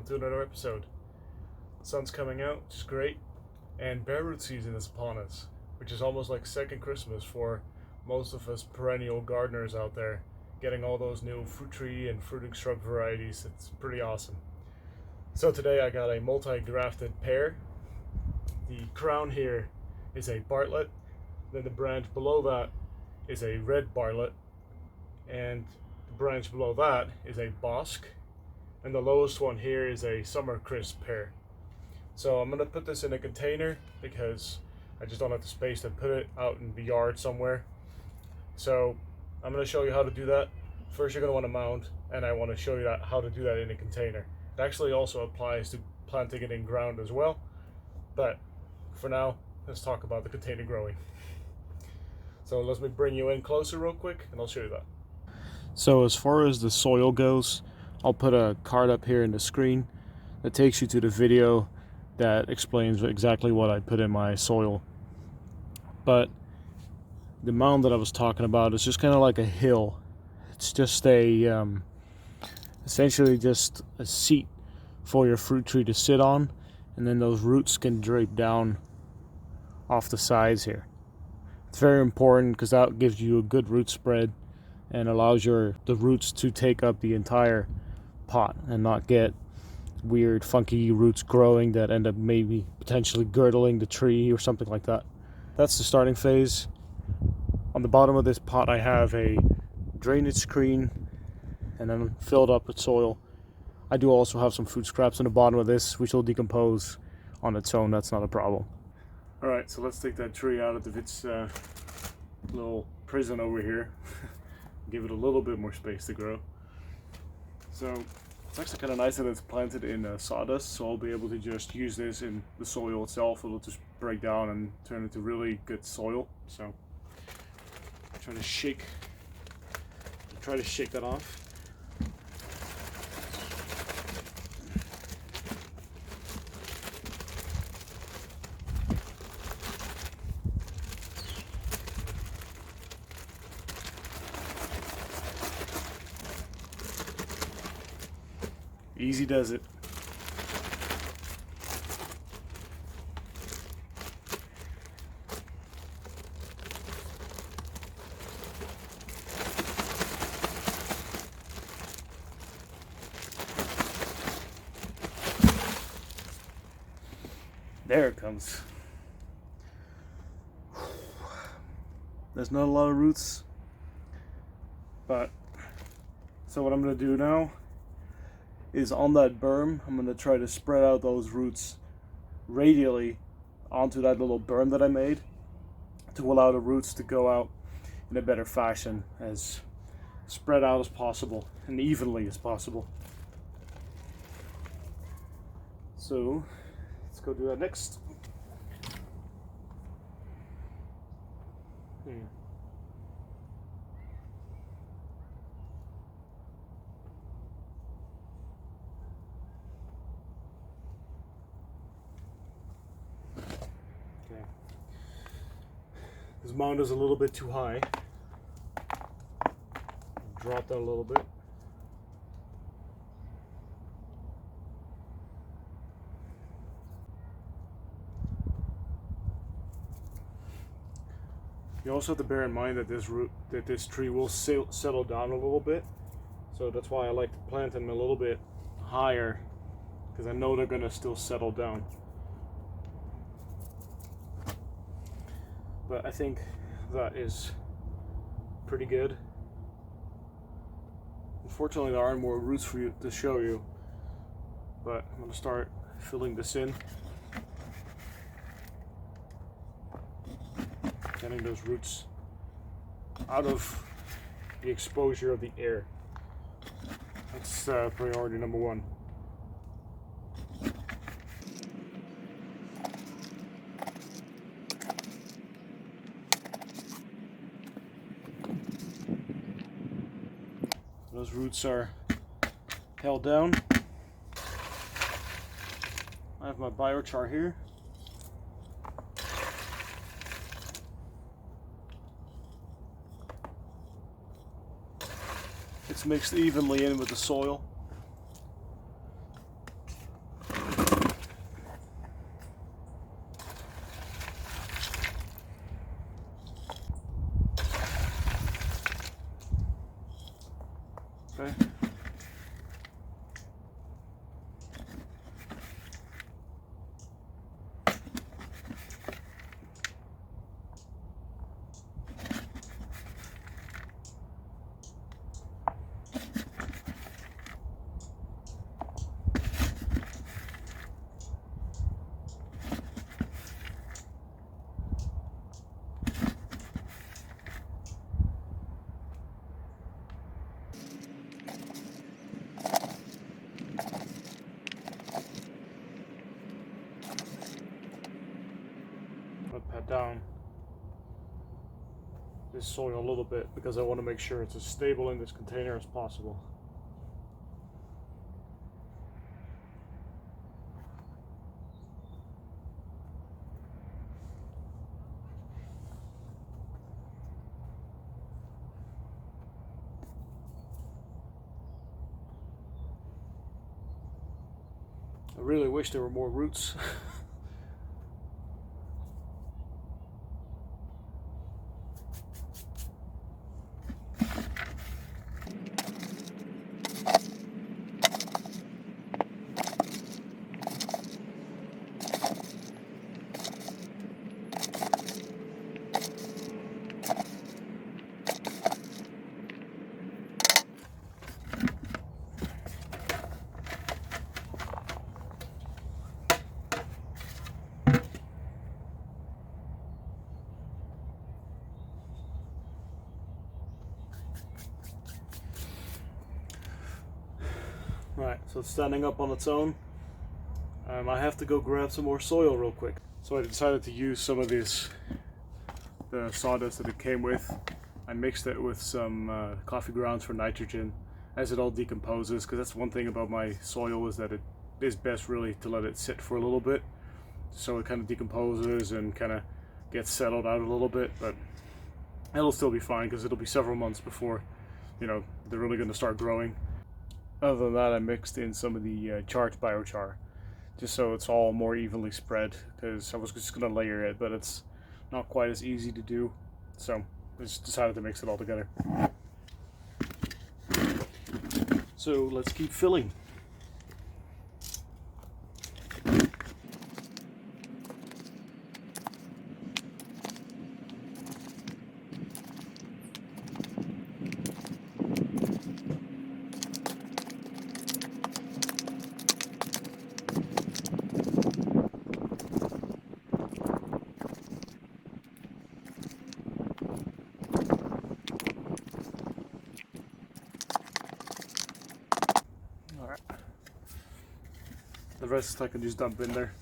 welcome to another episode. The sun's coming out, which is great, and Bareroot season is upon us, which is almost like second Christmas for most of us perennial gardeners out there, getting all those new fruit tree and fruiting shrub varieties. It's pretty awesome. So today I got a multi-grafted pear. The crown here is a Bartlett, then the branch below that is a red Bartlett, and the branch below that is a Bosc, and the lowest one here is a Summercrisp pear. So I'm going to put this in a container because I just don't have the space to put it out in the yard somewhere. So I'm going to show you how to do that. First, you're going to want to mound, and I want to show you how to do that in a container. It actually also applies to planting it in ground as well, but for now, let's talk about the container growing. So let me bring you in closer real quick, and I'll show you that. So as far as the soil goes, I'll put a card up here in the screen that takes you to the video that explains exactly what I put in my soil. But the mound that I was talking about is just kind of like a hill. It's just a essentially just a seat for your fruit tree to sit on, and then those roots can drape down off the sides here. It's very important because that gives you a good root spread and allows the roots to take up the entire pot and not get weird funky roots growing that end up maybe potentially girdling the tree or something like that. That's the starting phase. On the bottom of this pot I have a drainage screen and then filled up with soil. I do also have some food scraps on the bottom of this which will decompose on its own. That's not a problem. Alright, so let's take that tree out of its little prison over here. Give it a little bit more space to grow. So it's actually kind of nice that it's planted in sawdust, so I'll be able to just use this in the soil itself. It'll just break down and turn into really good soil. So try to shake that off. Easy does it. There it comes. There's not a lot of roots, but so what I'm going to do now is on that berm, I'm going to try to spread out those roots radially onto that little berm that I made to allow the roots to go out in a better fashion, as spread out as possible and evenly as possible. So let's go do that next. This mound is a little bit too high. Drop that a little bit. You also have to bear in mind that this tree will settle down a little bit. So that's why I like to plant them a little bit higher, because I know they're going to still settle down. But I think that is pretty good. Unfortunately, there aren't more roots for you to show you, but I'm going to start filling this in, getting those roots out of the exposure of the air. That's priority number one. Those roots are held down. I have my biochar here. It's mixed evenly in with the soil. Okay. Pat down this soil a little bit because I want to make sure it's as stable in this container as possible. I really wish there were more roots. Right, so it's standing up on its own. I have to go grab some more soil real quick. So I decided to use some of the sawdust that it came with. I mixed it with some coffee grounds for nitrogen as it all decomposes, because that's one thing about my soil, is that it is best really to let it sit for a little bit so it kind of decomposes and kind of gets settled out a little bit. But it'll still be fine because it'll be several months before, you know, they're really going to start growing. Other than that, I mixed in some of the charged biochar, just so it's all more evenly spread, because I was just going to layer it, but it's not quite as easy to do, so I just decided to mix it all together. So let's keep filling. Alright. The rest I can just dump in there.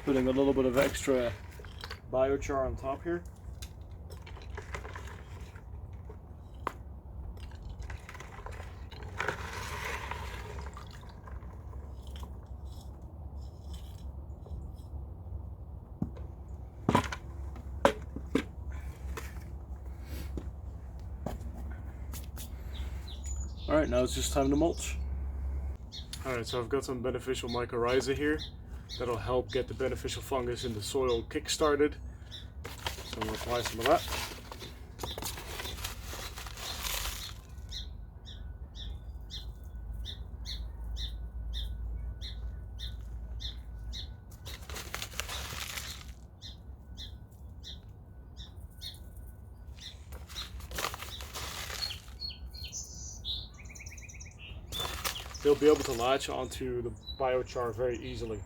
Putting a little bit of extra biochar on top here. Alright, now it's just time to mulch. Alright, so I've got some beneficial mycorrhiza here that'll help get the beneficial fungus in the soil kick-started. So I'm going to apply some of that. they'll be able to latch onto the biochar very easily.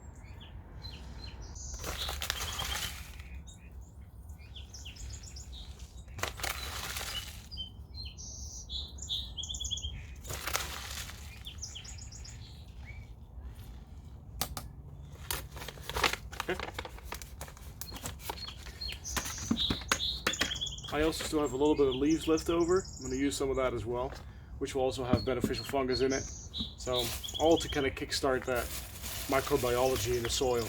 Okay. I also still have a little bit of leaves left over. I'm going to use some of that as well, which will also have beneficial fungus in it. So all to kind of kickstart that microbiology in the soil.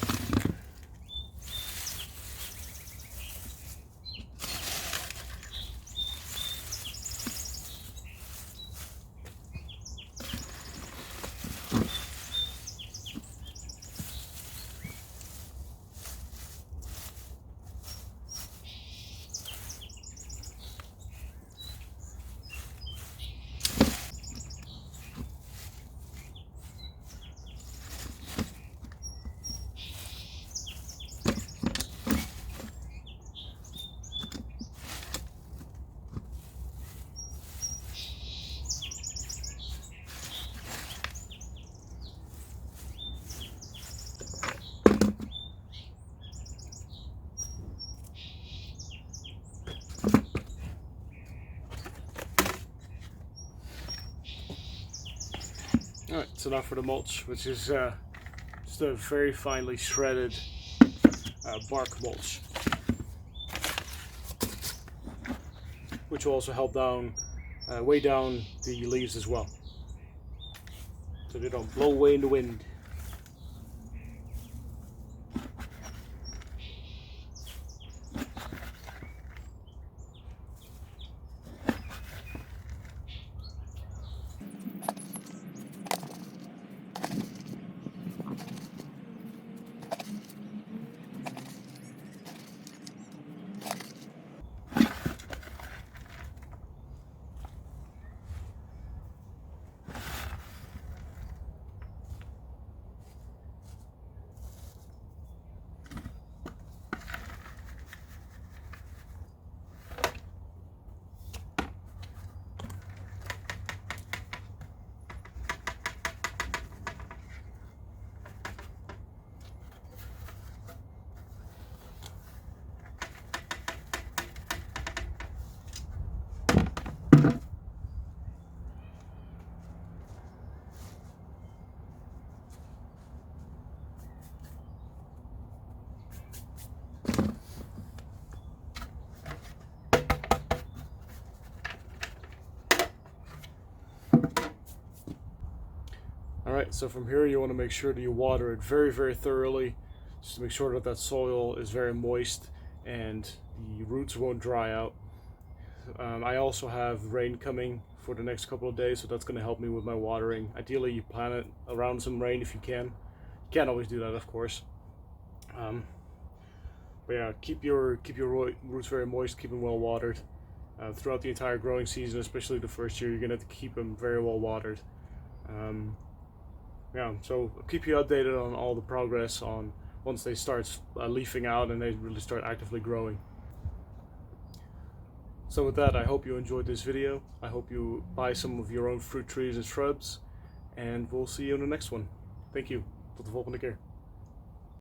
Alright, so now for the mulch, which is just a very finely shredded bark mulch, which will also help weigh down the leaves as well, so they don't blow away in the wind. Alright, so from here you want to make sure that you water it very, very thoroughly, just to make sure that that soil is very moist and the roots won't dry out. I also have rain coming for the next couple of days, so that's going to help me with my watering. Ideally you plant it around some rain if you can. You can't always do that, of course. But yeah, keep your roots very moist, keep them well watered. Throughout the entire growing season, especially the first year, you're going to have to keep them very well watered. Yeah, so I'll keep you updated on all the progress on once they start leafing out and they really start actively growing. So with that, I hope you enjoyed this video. I hope you buy some of your own fruit trees and shrubs, and we'll see you in the next one. Thank you. Tot de volgende keer.